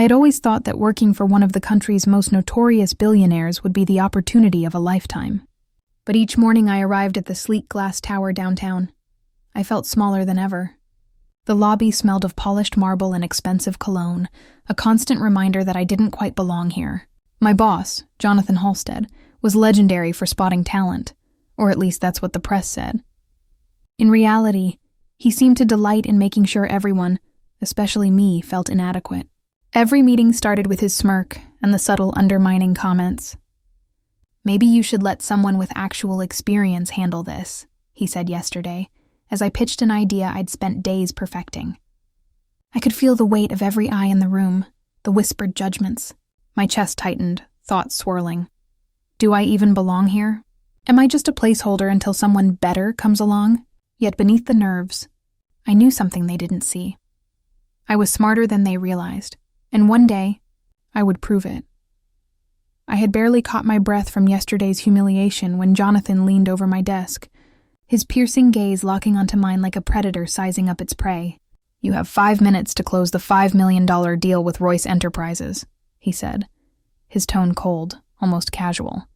had always thought that working for one of the country's most notorious billionaires would be the opportunity of a lifetime. But each morning I arrived at the sleek glass tower downtown. I felt smaller than ever. The lobby smelled of polished marble and expensive cologne, a constant reminder that I didn't quite belong here. My boss, Jonathan Halstead, was legendary for spotting talent, or at least that's what the press said. In reality, he seemed to delight in making sure everyone, especially me, felt inadequate. Every meeting started with his smirk and the subtle undermining comments. "Maybe you should let someone with actual experience handle this," he said yesterday, as I pitched an idea I'd spent days perfecting. I could feel the weight of every eye in the room, the whispered judgments. My chest tightened, thoughts swirling. Do I even belong here? Am I just a placeholder until someone better comes along? Yet beneath the nerves, I knew something they didn't see. I was smarter than they realized, and one day, I would prove it. I had barely caught my breath from yesterday's humiliation when Jonathan leaned over my desk, his piercing gaze locking onto mine like a predator sizing up its prey. "You have 5 minutes to close the $5 million deal with Royce Enterprises," he said, his tone cold, almost casual.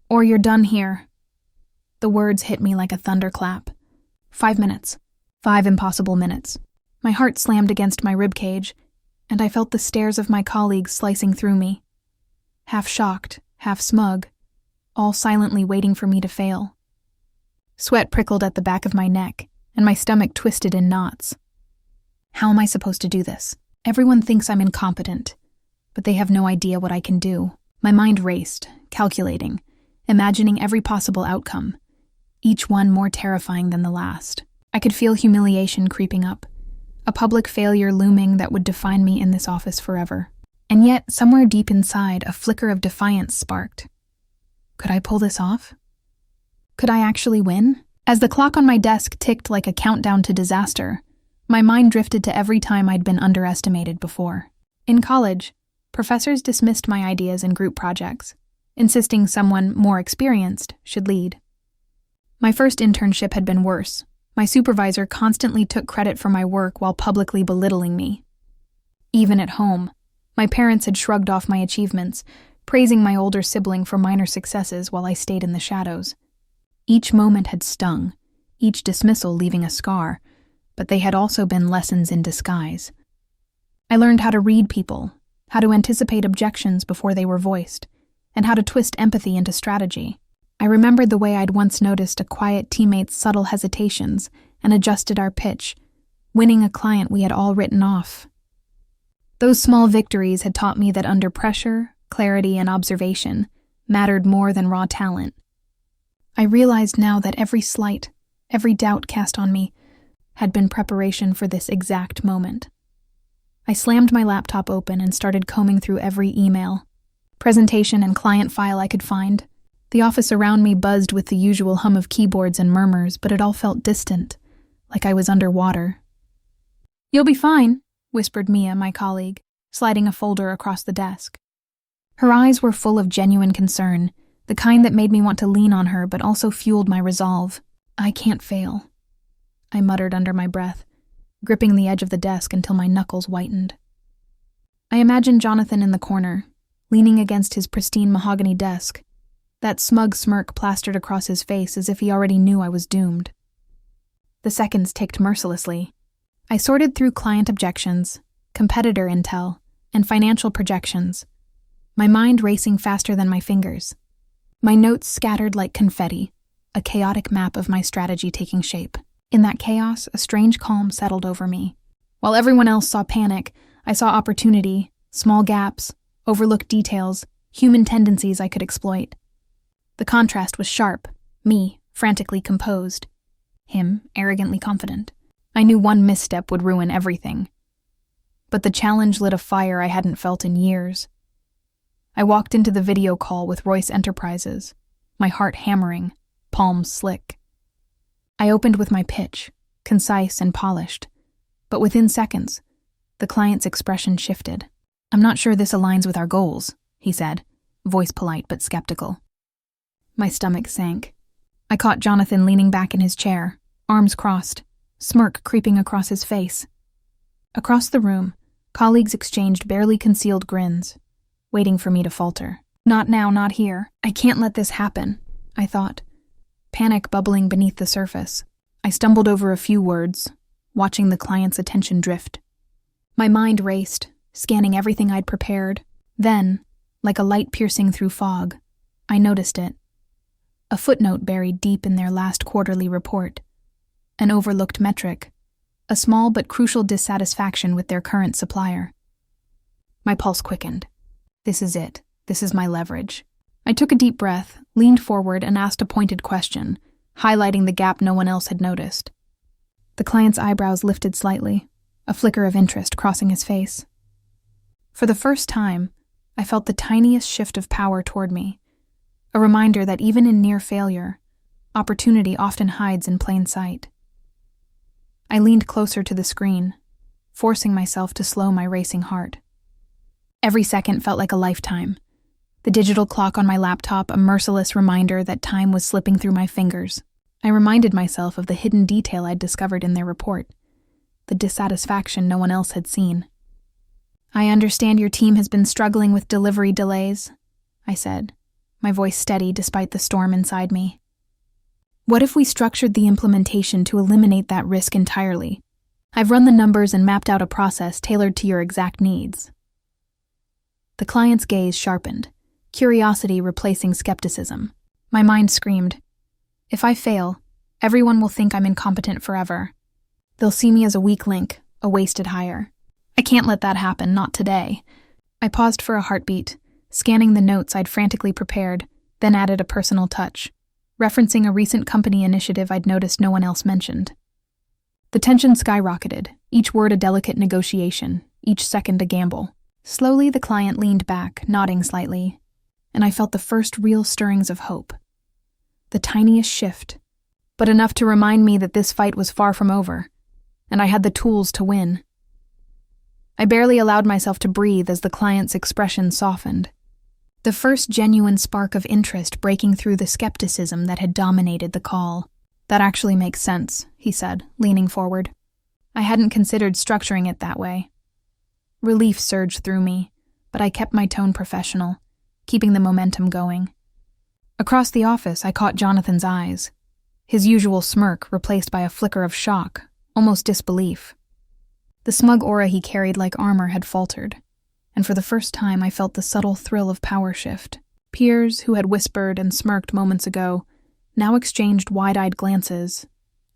"Or you're done here." The words hit me like a thunderclap. 5 minutes. 5 impossible minutes. My heart slammed against my ribcage, and I felt the stares of my colleagues slicing through me. Half shocked, half smug, all silently waiting for me to fail. Sweat prickled at the back of my neck, and my stomach twisted in knots. How am I supposed to do this? Everyone thinks I'm incompetent, but they have no idea what I can do. My mind raced, calculating, imagining every possible outcome, each one more terrifying than the last. I could feel humiliation creeping up, a public failure looming that would define me in this office forever. And yet, somewhere deep inside, a flicker of defiance sparked. Could I pull this off? Could I actually win? As the clock on my desk ticked like a countdown to disaster, my mind drifted to every time I'd been underestimated before. In college, professors dismissed my ideas in group projects, insisting someone more experienced should lead. My first internship had been worse. My supervisor constantly took credit for my work while publicly belittling me. Even at home, my parents had shrugged off my achievements, praising my older sibling for minor successes while I stayed in the shadows. Each moment had stung, each dismissal leaving a scar, but they had also been lessons in disguise. I learned how to read people, how to anticipate objections before they were voiced, and how to twist empathy into strategy. I remembered the way I'd once noticed a quiet teammate's subtle hesitations and adjusted our pitch, winning a client we had all written off. Those small victories had taught me that under pressure, clarity, and observation mattered more than raw talent. I realized now that every slight, every doubt cast on me, had been preparation for this exact moment. I slammed my laptop open and started combing through every email, presentation, and client file I could find. The office around me buzzed with the usual hum of keyboards and murmurs, but it all felt distant, like I was underwater. "You'll be fine," whispered Mia, my colleague, sliding a folder across the desk. Her eyes were full of genuine concern, the kind that made me want to lean on her but also fueled my resolve. "I can't fail," I muttered under my breath, gripping the edge of the desk until my knuckles whitened. I imagined Jonathan in the corner, leaning against his pristine mahogany desk, that smug smirk plastered across his face as if he already knew I was doomed. The seconds ticked mercilessly. I sorted through client objections, competitor intel, and financial projections, my mind racing faster than my fingers. My notes scattered like confetti, a chaotic map of my strategy taking shape. In that chaos, a strange calm settled over me. While everyone else saw panic, I saw opportunity, small gaps, overlooked details, human tendencies I could exploit. The contrast was sharp, me, frantically composed, him, arrogantly confident. I knew one misstep would ruin everything. But the challenge lit a fire I hadn't felt in years. I walked into the video call with Royce Enterprises, my heart hammering, palms slick. I opened with my pitch, concise and polished, but within seconds, the client's expression shifted. "I'm not sure this aligns with our goals," he said, voice polite but skeptical. My stomach sank. I caught Jonathan leaning back in his chair, arms crossed, smirk creeping across his face. Across the room, Colleagues exchanged barely concealed grins, waiting for me to falter. Not now, not here. I can't let this happen, I thought, panic bubbling beneath the surface. I stumbled over a few words, watching the client's attention drift. My mind raced, scanning everything I'd prepared. Then, like a light piercing through fog, I noticed it. A footnote buried deep in their last quarterly report. An overlooked metric. A small but crucial dissatisfaction with their current supplier. My pulse quickened. This is it. This is my leverage. I took a deep breath, leaned forward, and asked a pointed question, highlighting the gap no one else had noticed. The client's eyebrows lifted slightly, a flicker of interest crossing his face. For the first time, I felt the tiniest shift of power toward me, a reminder that even in near failure, opportunity often hides in plain sight. I leaned closer to the screen, forcing myself to slow my racing heart. Every second felt like a lifetime. The digital clock on my laptop, a merciless reminder that time was slipping through my fingers. I reminded myself of the hidden detail I'd discovered in their report, the dissatisfaction no one else had seen. I understand your team has been struggling with delivery delays, I said, my voice steady despite the storm inside me. What if we structured the implementation to eliminate that risk entirely? I've run the numbers and mapped out a process tailored to your exact needs. The client's gaze sharpened, curiosity replacing skepticism. My mind screamed, if I fail, everyone will think I'm incompetent forever. They'll see me as a weak link, a wasted hire. I can't let that happen, not today. I paused for a heartbeat, scanning the notes I'd frantically prepared, then added a personal touch, referencing a recent company initiative I'd noticed no one else mentioned. The tension skyrocketed, each word a delicate negotiation, each second a gamble. Slowly, the client leaned back, nodding slightly, and I felt the first real stirrings of hope. The tiniest shift, but enough to remind me that this fight was far from over, and I had the tools to win. I barely allowed myself to breathe as the client's expression softened, the first genuine spark of interest breaking through the skepticism that had dominated the call. That actually makes sense, he said, leaning forward. I hadn't considered structuring it that way. Relief surged through me, but I kept my tone professional, keeping the momentum going. Across the office, I caught Jonathan's eyes, his usual smirk replaced by a flicker of shock, almost disbelief. The smug aura he carried like armor had faltered, and for the first time I felt the subtle thrill of power shift. Peers who had whispered and smirked moments ago now exchanged wide-eyed glances,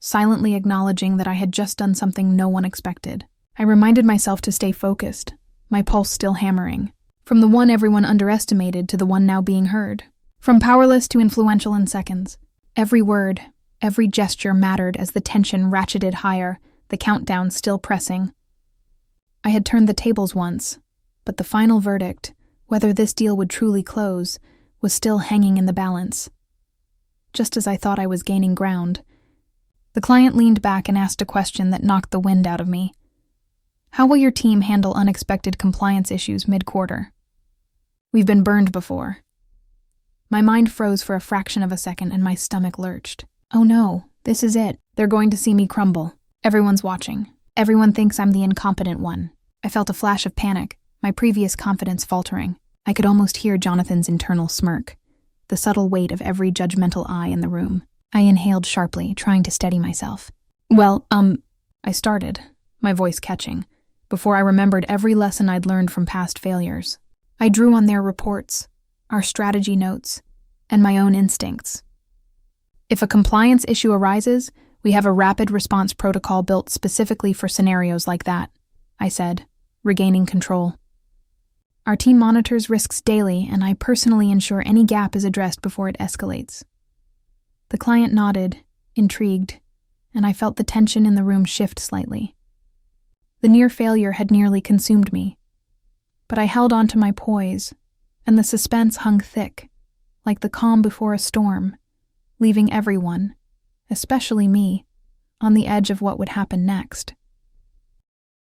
silently acknowledging that I had just done something no one expected. I reminded myself to stay focused, my pulse still hammering, from the one everyone underestimated to the one now being heard. From powerless to influential in seconds. Every word, every gesture mattered as the tension ratcheted higher, the countdown still pressing. I had turned the tables once, but the final verdict, whether this deal would truly close, was still hanging in the balance. Just as I thought I was gaining ground, the client leaned back and asked a question that knocked the wind out of me. How will your team handle unexpected compliance issues mid-quarter? We've been burned before. My mind froze for a fraction of a second and my stomach lurched. Oh no, this is it. They're going to see me crumble. Everyone's watching. Everyone thinks I'm the incompetent one. I felt a flash of panic, my previous confidence faltering. I could almost hear Jonathan's internal smirk, the subtle weight of every judgmental eye in the room. I inhaled sharply, trying to steady myself. I started, my voice catching, before I remembered every lesson I'd learned from past failures. I drew on their reports, our strategy notes, and my own instincts. If a compliance issue arises, we have a rapid response protocol built specifically for scenarios like that, I said, regaining control. Our team monitors risks daily, and I personally ensure any gap is addressed before it escalates. The client nodded, intrigued, and I felt the tension in the room shift slightly. The near failure had nearly consumed me, but I held on to my poise, and the suspense hung thick, like the calm before a storm, leaving everyone, especially me, on the edge of what would happen next.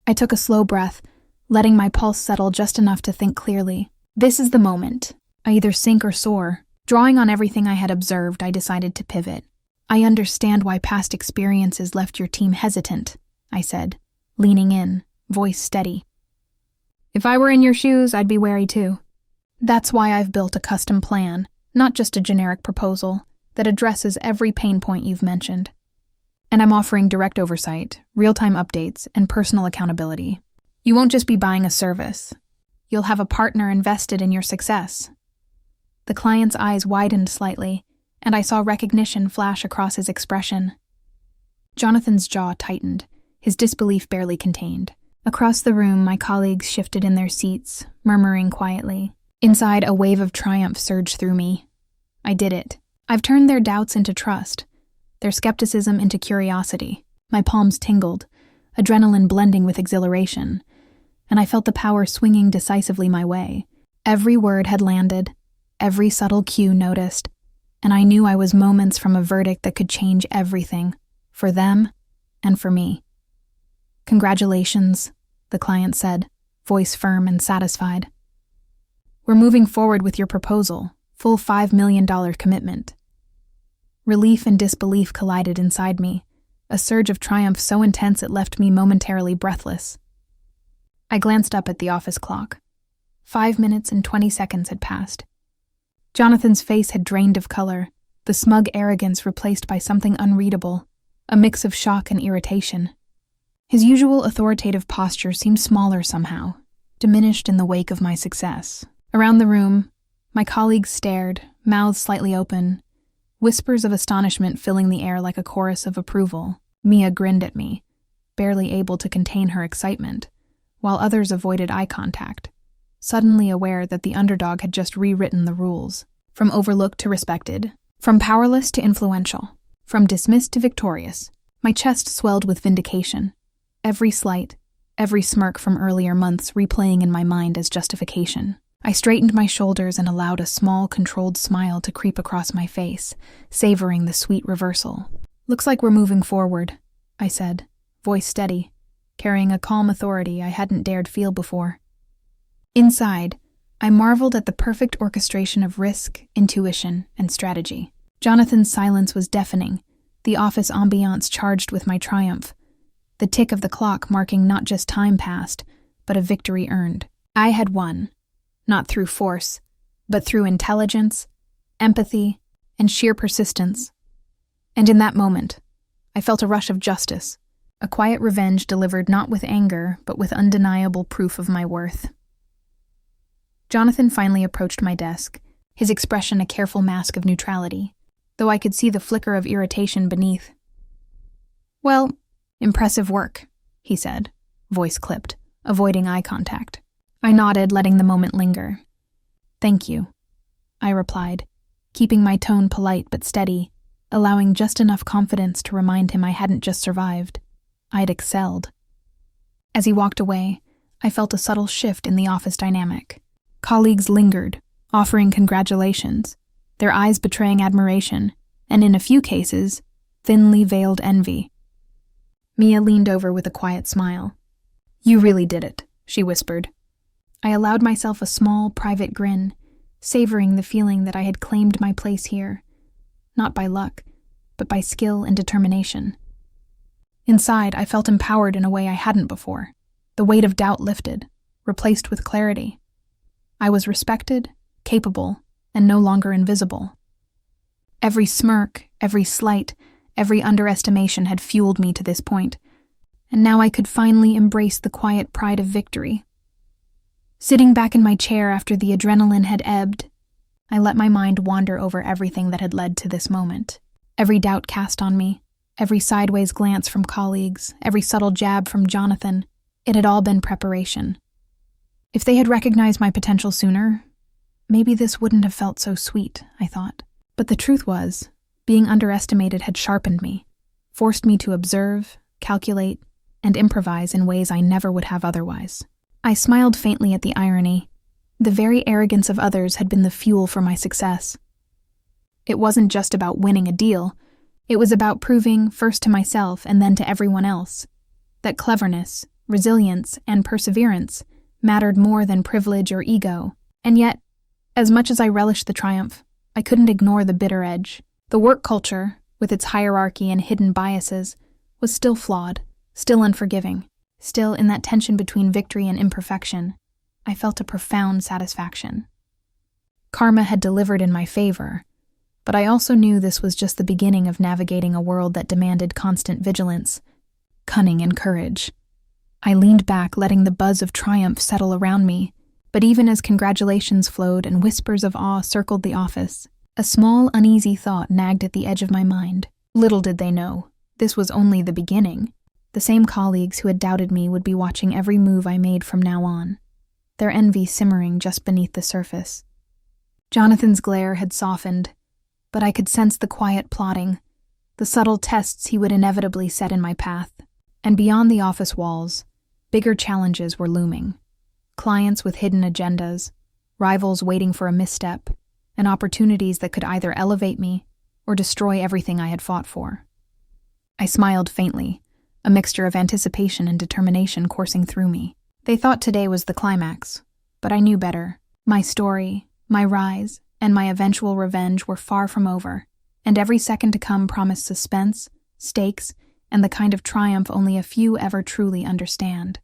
I took a slow breath, letting my pulse settle just enough to think clearly. This is the moment. I either sink or soar. Drawing on everything I had observed, I decided to pivot. I understand why past experiences left your team hesitant, I said, leaning in, voice steady. If I were in your shoes, I'd be wary too. That's why I've built a custom plan, not just a generic proposal, that addresses every pain point you've mentioned. And I'm offering direct oversight, real-time updates, and personal accountability. You won't just be buying a service. You'll have a partner invested in your success. The client's eyes widened slightly, and I saw recognition flash across his expression. Jonathan's jaw tightened, his disbelief barely contained. Across the room, my colleagues shifted in their seats, murmuring quietly. Inside, a wave of triumph surged through me. I did it. I've turned their doubts into trust, their skepticism into curiosity. My palms tingled, adrenaline blending with exhilaration, and I felt the power swinging decisively my way. Every word had landed, every subtle cue noticed, and I knew I was moments from a verdict that could change everything, for them and for me. Congratulations, the client said, voice firm and satisfied. We're moving forward with your proposal, full $5 million commitment. Relief and disbelief collided inside me, a surge of triumph so intense it left me momentarily breathless. I glanced up at the office clock. 5 minutes and 20 seconds had passed. Jonathan's face had drained of color, the smug arrogance replaced by something unreadable, a mix of shock and irritation. His usual authoritative posture seemed smaller somehow, diminished in the wake of my success. Around the room, my colleagues stared, mouths slightly open, whispers of astonishment filling the air like a chorus of approval. Mia grinned at me, barely able to contain her excitement, while others avoided eye contact, suddenly aware that the underdog had just rewritten the rules. From overlooked to respected, from powerless to influential, from dismissed to victorious, my chest swelled with vindication. Every slight, every smirk from earlier months replaying in my mind as justification. I straightened my shoulders and allowed a small, controlled smile to creep across my face, savoring the sweet reversal. Looks like we're moving forward, I said, voice steady, carrying a calm authority I hadn't dared feel before. Inside, I marveled at the perfect orchestration of risk, intuition, and strategy. Jonathan's silence was deafening, the office ambiance charged with my triumph, the tick of the clock marking not just time passed, but a victory earned. I had won, not through force, but through intelligence, empathy, and sheer persistence. And in that moment, I felt a rush of justice, a quiet revenge delivered not with anger, but with undeniable proof of my worth. Jonathan finally approached my desk, his expression a careful mask of neutrality, though I could see the flicker of irritation beneath. Well, impressive work, he said, voice clipped, avoiding eye contact. I nodded, letting the moment linger. Thank you, I replied, keeping my tone polite but steady, allowing just enough confidence to remind him I hadn't just survived. I'd excelled. As he walked away, I felt a subtle shift in the office dynamic. Colleagues lingered, offering congratulations, their eyes betraying admiration, and in a few cases, thinly veiled envy. Mia leaned over with a quiet smile. You really did it, she whispered. I allowed myself a small, private grin, savoring the feeling that I had claimed my place here, not by luck, but by skill and determination. Inside, I felt empowered in a way I hadn't before. The weight of doubt lifted, replaced with clarity. I was respected, capable, and no longer invisible. Every smirk, every slight, every underestimation had fueled me to this point, and now I could finally embrace the quiet pride of victory. Sitting back in my chair after the adrenaline had ebbed, I let my mind wander over everything that had led to this moment. Every doubt cast on me, every sideways glance from colleagues, every subtle jab from Jonathan, it had all been preparation. If they had recognized my potential sooner, maybe this wouldn't have felt so sweet, I thought. But the truth was, being underestimated had sharpened me, forced me to observe, calculate, and improvise in ways I never would have otherwise. I smiled faintly at the irony. The very arrogance of others had been the fuel for my success. It wasn't just about winning a deal. It was about proving, first to myself and then to everyone else, that cleverness, resilience, and perseverance mattered more than privilege or ego. And yet, as much as I relished the triumph, I couldn't ignore the bitter edge. The work culture, with its hierarchy and hidden biases, was still flawed, still unforgiving, still in that tension between victory and imperfection. I felt a profound satisfaction. Karma had delivered in my favor, but I also knew this was just the beginning of navigating a world that demanded constant vigilance, cunning, and courage. I leaned back, letting the buzz of triumph settle around me, but even as congratulations flowed and whispers of awe circled the office, a small, uneasy thought nagged at the edge of my mind. Little did they know, this was only the beginning. The same colleagues who had doubted me would be watching every move I made from now on, their envy simmering just beneath the surface. Jonathan's glare had softened, but I could sense the quiet plotting, the subtle tests he would inevitably set in my path. And beyond the office walls, bigger challenges were looming. Clients with hidden agendas, rivals waiting for a misstep, and opportunities that could either elevate me or destroy everything I had fought for. I smiled faintly, a mixture of anticipation and determination coursing through me. They thought today was the climax, but I knew better. My story, my rise, and my eventual revenge were far from over, and every second to come promised suspense, stakes, and the kind of triumph only a few ever truly understand.